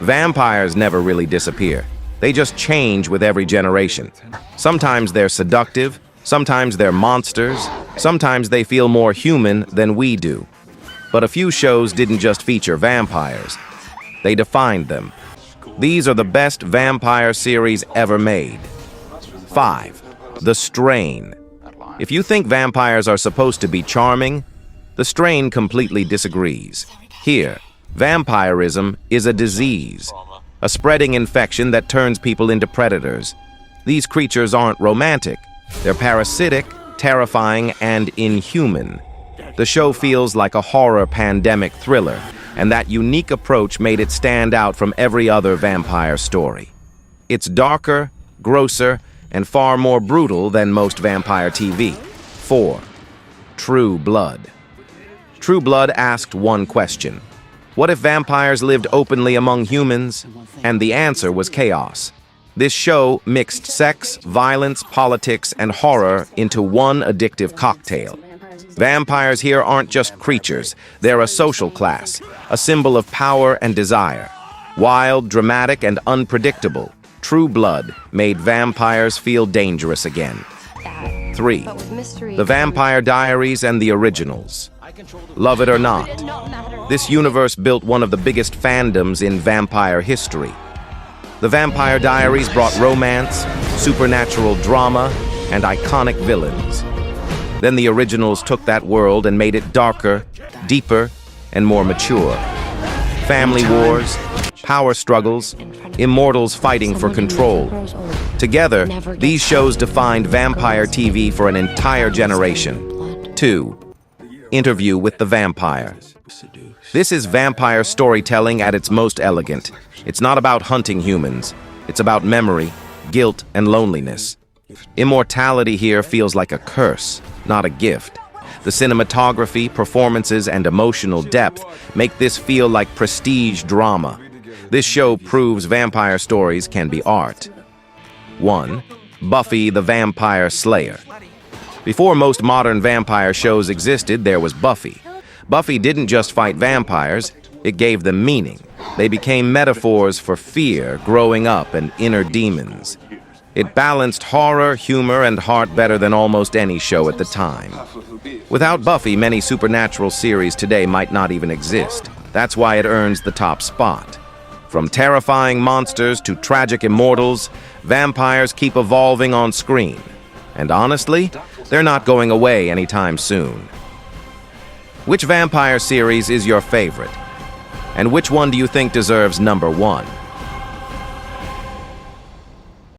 Vampires never really disappear. They just change with every generation. Sometimes they're seductive, sometimes they're monsters, sometimes they feel more human than we do. But a few shows didn't just feature vampires. They defined them. These are the best vampire series ever made. 5. The Strain. If you think vampires are supposed to be charming, The Strain completely disagrees. Here, vampirism is a disease, a spreading infection that turns people into predators. These creatures aren't romantic. They're parasitic, terrifying, and inhuman. The show feels like a horror pandemic thriller, and that unique approach made it stand out from every other vampire story. It's darker, grosser, and far more brutal than most vampire TV. 4. True Blood. True Blood asked one question. What if vampires lived openly among humans? And the answer was chaos. This show mixed sex, violence, politics, and horror into one addictive cocktail. Vampires here aren't just creatures, they're a social class, a symbol of power and desire. Wild, dramatic, and unpredictable, True Blood made vampires feel dangerous again. 3. The Vampire Diaries and the Originals. Love it or not, this universe built one of the biggest fandoms in vampire history. The Vampire Diaries brought romance, supernatural drama, and iconic villains. Then the Originals took that world and made it darker, deeper, and more mature. Family wars, power struggles, immortals fighting for control. Together, these shows defined vampire TV for an entire generation. 2. Interview with the Vampire. This is vampire storytelling at its most elegant. It's not about hunting humans. It's about memory, guilt, and loneliness. Immortality here feels like a curse, not a gift. The cinematography, performances, and emotional depth make this feel like prestige drama. This show proves vampire stories can be art. 1. Buffy the Vampire Slayer. Before most modern vampire shows existed, there was Buffy. Buffy didn't just fight vampires, it gave them meaning. They became metaphors for fear, growing up, and inner demons. It balanced horror, humor, and heart better than almost any show at the time. Without Buffy, many supernatural series today might not even exist. That's why it earns the top spot. From terrifying monsters to tragic immortals, vampires keep evolving on screen. And honestly, they're not going away anytime soon. Which vampire series is your favorite? And which one do you think deserves number 1?